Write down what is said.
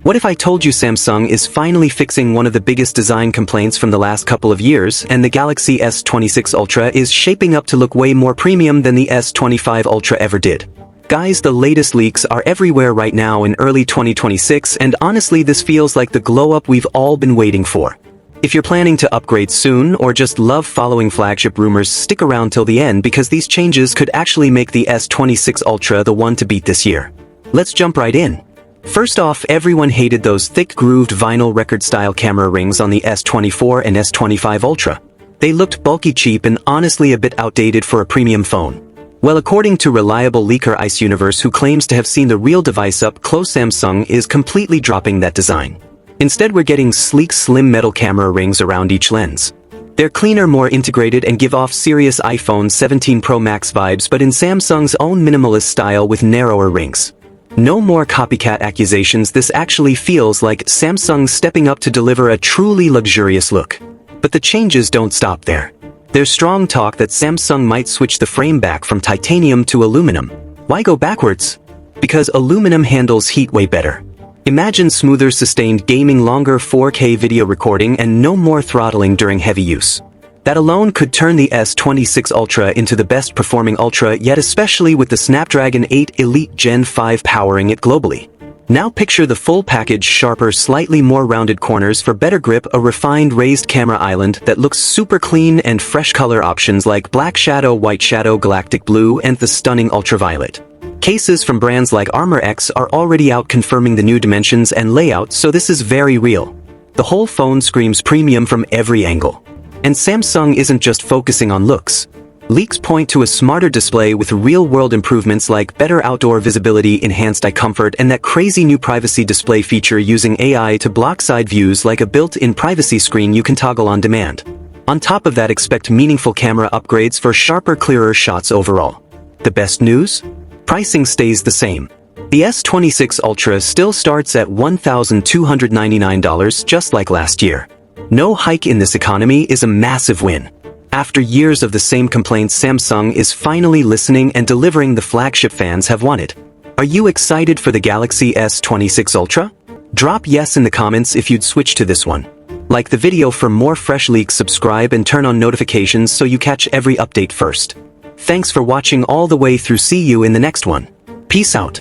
What if I told you Samsung is finally fixing one of the biggest design complaints from the last couple of years, and the Galaxy S26 Ultra is shaping up to look way more premium than the S25 Ultra ever did? Guys, the latest leaks are everywhere right now in early 2026, and honestly this feels like the glow-up we've all been waiting for. If you're planning to upgrade soon, or just love following flagship rumors, stick around till the end because these changes could actually make the S26 Ultra the one to beat this year. Let's jump right in. First off, everyone hated those thick-grooved vinyl record-style camera rings on the S24 and S25 Ultra. They looked bulky, cheap, and honestly a bit outdated for a premium phone. Well, according to reliable leaker Ice Universe, who claims to have seen the real device up close, Samsung is completely dropping that design. Instead, we're getting sleek, slim metal camera rings around each lens. They're cleaner, more integrated, and give off serious iPhone 17 Pro Max vibes, but in Samsung's own minimalist style with narrower rings. No more copycat accusations. This actually feels like Samsung stepping up to deliver a truly luxurious look. But the changes don't stop there. There's strong talk that Samsung might switch the frame back from titanium to aluminum. Why go backwards? Because aluminum handles heat way better. Imagine smoother, sustained gaming, longer 4K video recording, and no more throttling during heavy use. That alone could turn the S26 Ultra into the best performing Ultra yet, especially with the Snapdragon 8 Elite Gen 5 powering it globally. Now picture the full package: sharper, slightly more rounded corners for better grip, a refined raised camera island that looks super clean, and fresh color options like black shadow, white shadow, galactic blue, and the stunning ultraviolet. Cases from brands like Armor X are already out confirming the new dimensions and layout, so this is very real. The whole phone screams premium from every angle. And Samsung isn't just focusing on looks. Leaks point to a smarter display with real-world improvements like better outdoor visibility, enhanced eye comfort, and that crazy new privacy display feature using AI to block side views like a built-in privacy screen you can toggle on demand. On top of that, expect meaningful camera upgrades for sharper, clearer shots overall. The best news? Pricing stays the same. The S26 Ultra still starts at $1,299, just like last year. No hike in this economy is a massive win. After years of the same complaints, Samsung is finally listening and delivering the flagship fans have wanted. Are you excited for the Galaxy S26 Ultra? Drop yes in the comments if you'd switch to this one. Like the video for more fresh leaks, subscribe, and turn on notifications so you catch every update first. Thanks for watching all the way through. See you in the next one. Peace out.